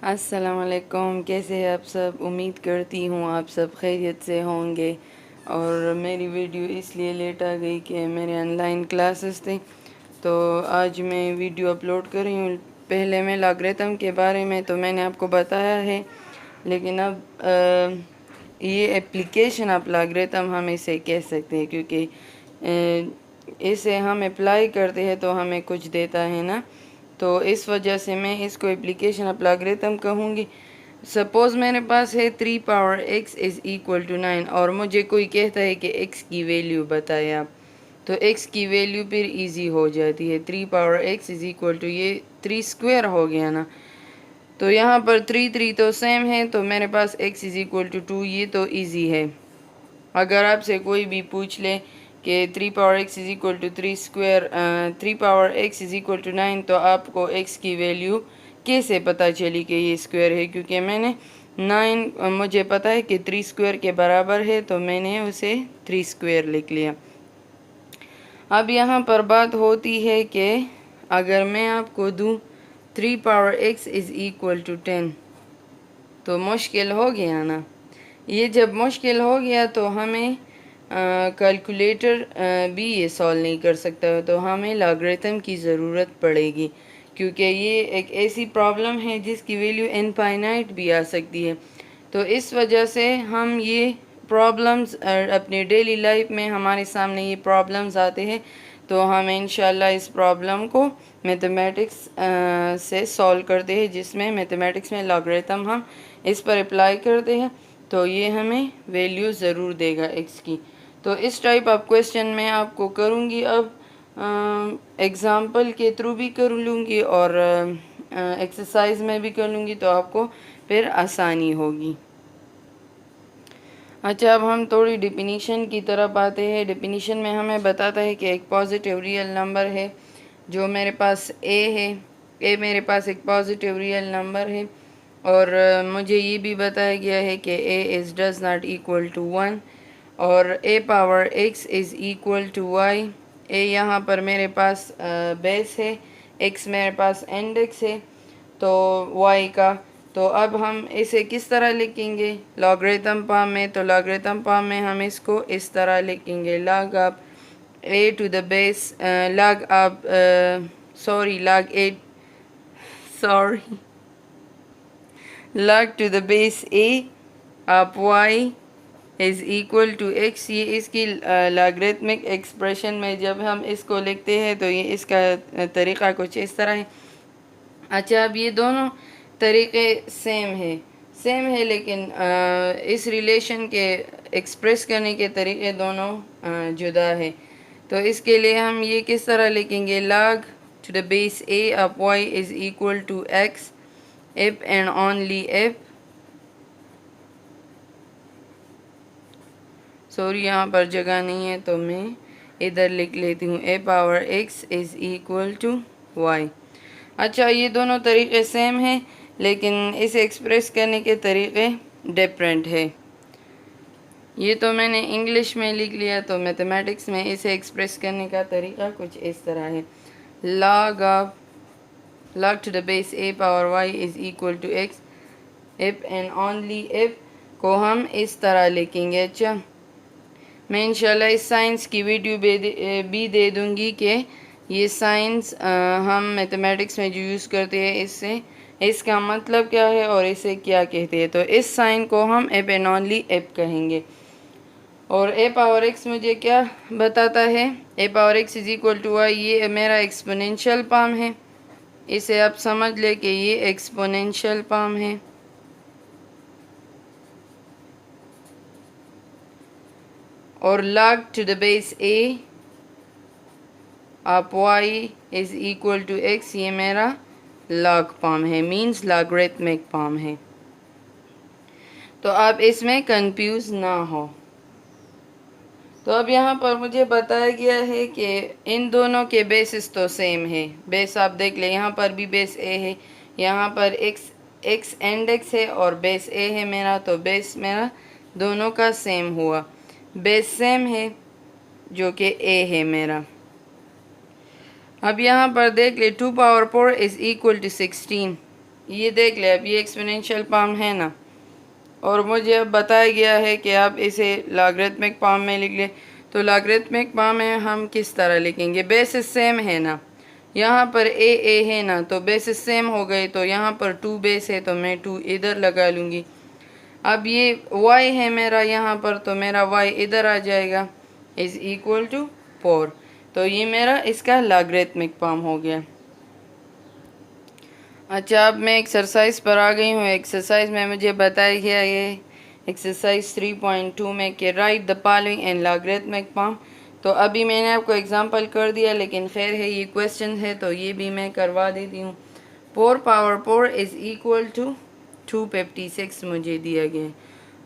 अस्सलाम वालेकुम। कैसे हैं आप सब? उम्मीद करती हूँ आप सब खैरियत से होंगे। और मेरी वीडियो इसलिए लेट आ गई कि मेरे ऑनलाइन क्लासेस थे, तो आज मैं वीडियो अपलोड कर रही हूँ। पहले मैं लॉगरिथम के बारे में तो मैंने आपको बताया है, लेकिन अब ये एप्लीकेशन आप लॉगरिथम हम इसे कह सकते हैं, क्योंकि इसे हम अप्लाई करते हैं तो हमें कुछ देता है ना, तो इस वजह से मैं इसको एप्लीकेशन ऑफ लॉगरिथम कहूँगी। सपोज़ मेरे पास है 3 power x is equal to 9 और मुझे कोई कहता है कि x की वैल्यू बताए आप, तो x की वैल्यू फिर इजी हो जाती है। 3 power x is equal to ये 3 स्क्वायर हो गया ना, तो यहाँ पर 3 तो सेम है, तो मेरे पास x इज़ इक्वल टू 2, ये तो इजी है। अगर आपसे कोई भी पूछ ले कि 3 power x is equal to 3 square 3 power x is equal to 9, तो आपको x की वैल्यू कैसे पता चली कि ये स्क्वायर है? क्योंकि मैंने 9 मुझे पता है कि 3 स्क्वायर के बराबर है, तो मैंने उसे 3 स्क्वायर लिख लिया। अब यहाँ पर बात होती है कि अगर मैं आपको दूँ 3 power x is equal to 10, तो मुश्किल हो गया ना। ये जब मुश्किल हो गया तो हमें कैलकुलेटर भी ये सॉल्व नहीं कर सकता, तो हमें लॉगरिथम की ज़रूरत पड़ेगी, क्योंकि ये एक ऐसी प्रॉब्लम है जिसकी वैल्यू इनफाइनाइट भी आ सकती है। तो इस वजह से हम ये प्रॉब्लम्स अपनी डेली लाइफ में हमारे सामने ये प्रॉब्लम्स आते हैं, तो हम इंशाल्लाह इस प्रॉब्लम को मैथमेटिक्स से सॉल्व करते हैं, जिसमें मैथमेटिक्स में लॉगरिथम हम इस पर अप्लाई करते हैं, तो ये हमें वैल्यू ज़रूर देगा x की। तो इस टाइप ऑफ क्वेश्चन मैं आपको करूँगी, अब एग्ज़ाम्पल के थ्रू भी कर लूँगी और एक्सरसाइज में भी कर लूँगी, तो आपको फिर आसानी होगी। अच्छा, अब हम थोड़ी डिफिनीशन की तरफ आते हैं। डिफिनीशन में हमें बताता है कि एक पॉजिटिव रियल नंबर है, जो मेरे पास a है। a मेरे पास एक पॉजिटिव रियल नंबर है, और मुझे ये भी बताया गया है कि a is does not equal to 1, और a power x is equal to y। a यहाँ पर मेरे पास बेस है, x मेरे पास इंडेक्स है तो y का। तो अब हम इसे किस तरह लिखेंगे लॉगरिथम फॉर्म में? तो लॉगरिथम फॉर्म में हम इसको इस तरह लिखेंगे, log of a to the base log of log a sorry log to the base a of y is equal to x। ये इसकी लॉगरिथमिक एक्सप्रेशन में जब हम इसको लिखते हैं तो ये इसका तरीक़ा कुछ इस तरह है। अच्छा, अब ये दोनों तरीक़े सेम है, लेकिन इस रिलेशन के एक्सप्रेस करने के तरीक़े दोनों जुदा है। तो इसके लिए हम ये किस तरह लिखेंगे, log to the base a of y is equal to x if and only if, sorry यहाँ पर जगह नहीं है तो मैं इधर लिख लेती हूँ, a power x is equal to y। अच्छा, ये दोनों तरीक़े सेम हैं, लेकिन इसे एक्सप्रेस करने के तरीक़े डिफरेंट है। ये तो मैंने इंग्लिश में लिख लिया, तो मैथमेटिक्स में इसे एक्सप्रेस करने का तरीक़ा कुछ इस तरह है, log to the base a power y is equal to x if and only if को हम इस तरह लिखेंगे। अच्छा, मैं इंशाल्लाह इस साइंस की वीडियो भी दे दूँगी कि ये साइंस हम मैथमेटिक्स में जो यूज़ करते हैं इससे इसका मतलब क्या है और इसे क्या कहते हैं। तो इस साइन को हम एप एंड ओनली एप कहेंगे। और ए पावर एक्स मुझे क्या बताता है, A power X is equal to Y, ये मेरा एक्सपोनेंशियल फॉर्म है। इसे आप समझ ले कि ये एक्सपोनेंशियल फॉर्म है। और log to the base a of y is equal to x, ये मेरा log फॉर्म है, मीन्स लॉगरिथमिक फॉर्म है। तो आप इसमें कंफ्यूज ना हो। तो अब यहाँ पर मुझे बताया गया है कि इन दोनों के बेसिस तो सेम है। बेस आप देख ले, यहाँ पर भी बेस a है, यहाँ पर x इंडेक्स है और बेस a है मेरा, तो बेस मेरा दोनों का सेम हुआ। बेस सेम है जो कि a है मेरा। अब यहाँ पर देख ले, 2 पावर 4 इज़ इक्वल टू 16। ये देख ले, अब ये एक्सपोनेंशियल पाम है ना, और मुझे अब बताया गया है कि आप इसे लॉगरिथमिक पाम में लिख ले। तो लॉगरिथमिक पाम में हम किस तरह लिखेंगे? बेसिस सेम है ना, यहाँ पर ए है ना, तो बेसिस सेम हो गई, तो यहाँ पर 2 बेस है तो मैं 2 इधर लगा लूँगी। अब ये y है मेरा यहाँ पर, तो मेरा y इधर आ जाएगा, इज़ इक्वल टू 4। तो ये मेरा इसका लॉगरिथमिक फॉर्म हो गया। अच्छा, अब मैं एक्सरसाइज पर आ गई हूँ। एक्सरसाइज में मुझे बताया गया ये एक्सरसाइज 3.2 में कि right the following in logarithmic form. तो अभी मैंने आपको एग्जांपल कर दिया, लेकिन खैर है ये क्वेश्चन है तो ये भी मैं करवा देती हूँ। 4 पावर 4 इज़ इक्वल टू 256 मुझे दिया गया है।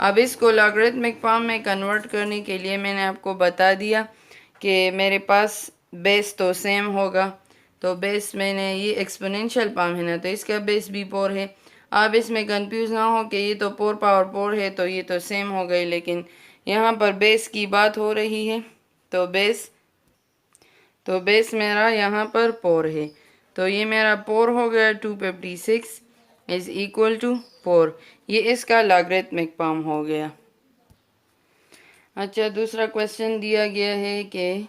अब इसको लॉगरिथमिक फॉर्म में कन्वर्ट करने के लिए मैंने आपको बता दिया कि मेरे पास बेस तो सेम होगा, तो बेस मैंने ये एक्सपोनेंशियल फॉर्म है ना, तो इसका बेस भी 4 है। आप इसमें कंफ्यूज ना हो कि ये तो 4 पावर 4 है तो ये तो सेम हो गई, लेकिन यहाँ पर बेस की बात हो रही है, तो बेस मेरा यहाँ पर 4 है, तो ये मेरा 4 हो गया। 256 इज़ इक्वल टू 4, ये इसका लॉगरिथमिक फॉर्म हो गया। अच्छा, दूसरा क्वेश्चन दिया गया है कि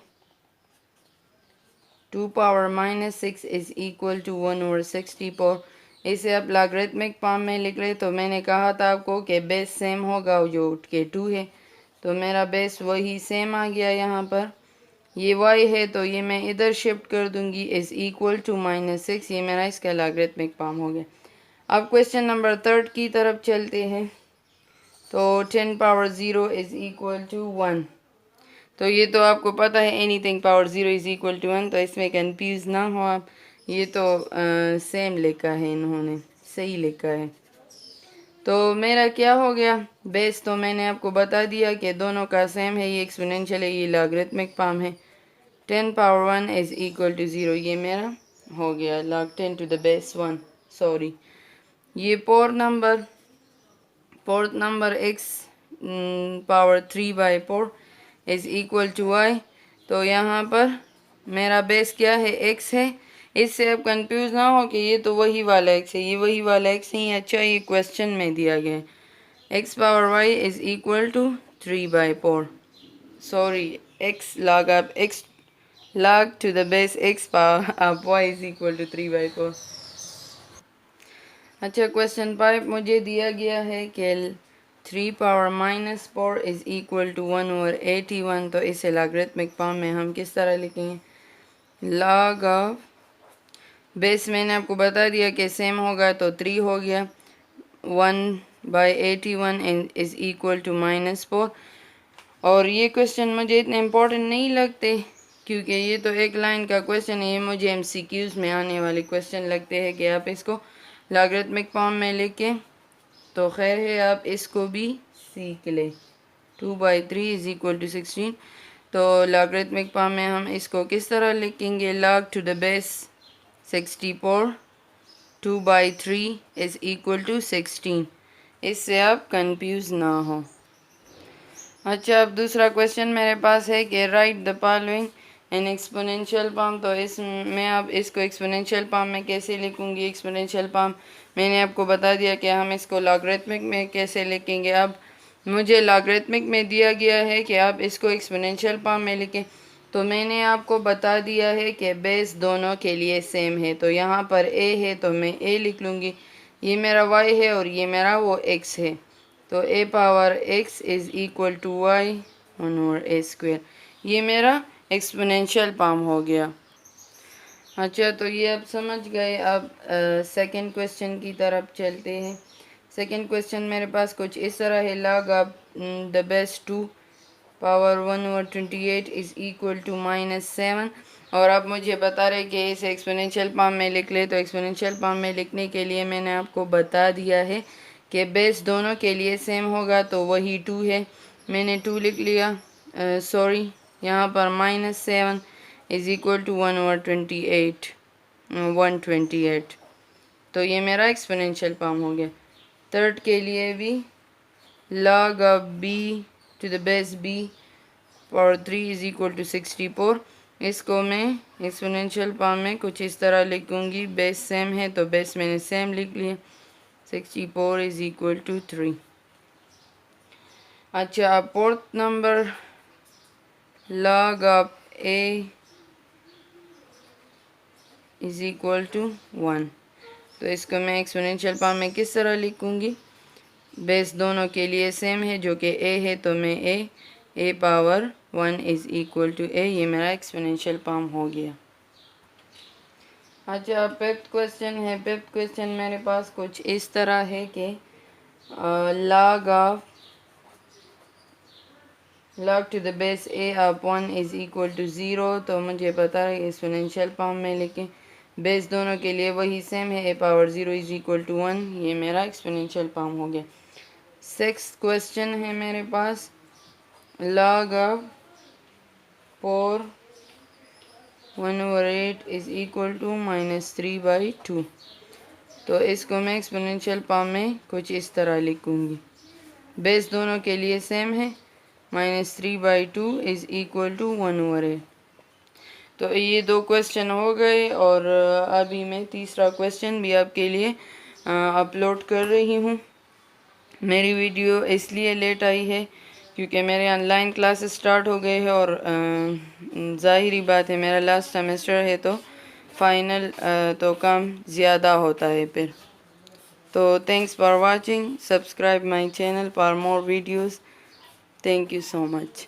2 power minus 6 is equal to 1/64। इसे आप लॉगरिथमिक फॉर्म में लिख रहे, तो मैंने कहा था आपको कि बेस सेम होगा, जो कि 2 है, तो मेरा बेस वही सेम आ गया। यहाँ पर ये y है तो ये मैं इधर शिफ्ट कर दूंगी, इज़ इक्वल टू -6, ये मेरा इसका लॉगरिथमिक फॉर्म हो गया। अब क्वेश्चन नंबर 3 की तरफ चलते हैं। तो 10 पावर 0 इज़ इक्वल टू 1, तो ये तो आपको पता है anything power 0 is equal to 1, तो इसमें कंफ्यूज ना हो आप, ये तो सेम लिखा है इन्होंने, सही लिखा है। तो मेरा क्या हो गया? बेस तो मैंने आपको बता दिया कि दोनों का सेम है, ये एक्सपोनेंशियल है, ये लॉगरिथमिक फॉर्म है। 10 पावर 1 इज़ इक्वल टू 0, ये मेरा हो गया log 10 to the base 1। Sorry, ये fourth number x power 3/4 is equal to y। तो यहाँ पर मेरा बेस क्या है? x है। इससे अब कंफ्यूज ना हो कि ये तो वही वाला x है, ये वही वाला x नहीं है। अच्छा, ये क्वेश्चन में दिया गया है x power y is equal to 3/4। Sorry, x log up x log to the base x power of y is equal to 3/4। अच्छा, क्वेश्चन 5 मुझे दिया गया है कि 3 power minus 4 is equal to 1/81। तो इसे लॉगरिथमिक फॉर्म में हम किस तरह लिखेंगे? लॉग ऑफ बेस मैंने आपको बता दिया कि सेम होगा, तो 3 हो गया, 1/81 इज़ इक्वल टू -4। और ये क्वेश्चन मुझे इतने इम्पोर्टेंट नहीं लगते, क्योंकि ये तो एक लाइन का क्वेश्चन है, ये मुझे एमसीक्यूज़ में आने वाले क्वेश्चन लगते हैं कि आप इसको लॉगरिथमिक फॉर्म में लिखें। तो खैर है, आप इसको भी सीख लें। 2/3 इज़ इक्वल टू 16, तो लॉगरिथमिक फॉर्म में हम इसको किस तरह लिखेंगे? log to the base 64 2/3 is equal to 16। इससे आप कंफ्यूज ना हो। अच्छा, अब दूसरा क्वेश्चन मेरे पास है कि right the following in exponential form. तो इसमें अब इसको एक्सपोनेंशियल फॉर्म में कैसे लिखूंगी? एक्सपोनेंशियल फॉर्म मैंने आपको बता दिया कि हम इसको लॉगरिथमिक में कैसे लिखेंगे। अब मुझे लॉगरिथमिक में दिया गया है कि आप इसको एक्सपोनेंशियल फॉर्म में लिखें, तो मैंने आपको बता दिया है कि बेस दोनों के लिए सेम है। तो यहाँ पर a है तो मैं a लिख लूँगी, ये मेरा y है और ये मेरा वो x है, तो a power x is equal to y 1/a²। ये मेरा एक्सपोनेंशियल फॉर्म हो गया। अच्छा, तो ये आप समझ गए। अब सेकंड क्वेश्चन की तरफ चलते हैं। सेकंड क्वेश्चन मेरे पास कुछ इस तरह है, log of the base 2 power 1/28 is equal to -7। और अब मुझे बता रहे कि इसे एक्सपोनेंशियल फॉर्म में लिख ले। तो एक्सपोनेंशियल फॉर्म में लिखने के लिए मैंने आपको बता दिया है कि बेस दोनों के लिए सेम होगा, तो वही 2 है, मैंने 2 लिख लिया। सॉरी, यहाँ पर -7 इज़ इक्वल टू 1/28। तो ये मेरा एक्सपोनेंशियल फॉर्म हो गया। थर्ड के लिए भी log of b to the base b power 3 is equal to 64। इसको मैं एक्सपोनेंशियल फॉर्म में कुछ इस तरह लिखूँगी। बेस सेम है तो बेस मैंने सेम लिख लिया। 64 इज़ इक्वल टू 3। अच्छा, अब fourth number, log of a is equal to 1। तो इसको मैं एक्सपोनेंशियल फॉर्म में किस तरह लिखूँगी? बेस दोनों के लिए सेम है जो कि a है, तो मैं a power 1 is equal to a, ये मेरा एक्सपोनेंशियल फॉर्म हो गया। अच्छा, फिफ्थ क्वेश्चन है। फिफ्थ क्वेश्चन मेरे पास कुछ इस तरह है कि log to the base a of 1 is equal to 0। तो मुझे पता है एक्सपोनेंशियल फॉर्म में लिखें। बेस दोनों के लिए वही सेम है, a power 0 is equal to 1, ये मेरा एक्सपोनेंशियल फॉर्म हो गया। सिक्स्थ क्वेश्चन है मेरे पास, log of 4 1/8 is equal to -3/2। तो इसको मैं एक्सपोनेंशियल फॉर्म में कुछ इस तरह लिखूँगी। बेस दोनों के लिए सेम है, -3/2 इज़ इक्वल टू 1/8। तो ये दो क्वेश्चन हो गए और अभी मैं तीसरा क्वेश्चन भी आपके लिए अपलोड कर रही हूँ। मेरी वीडियो इसलिए लेट आई है क्योंकि मेरे ऑनलाइन क्लासेस स्टार्ट हो गए हैं और ज़ाहिरी बात है मेरा लास्ट सेमेस्टर है, तो फाइनल तो काम ज़्यादा होता है फिर। तो thanks for watching, subscribe my channel for more videos. Thank you so much.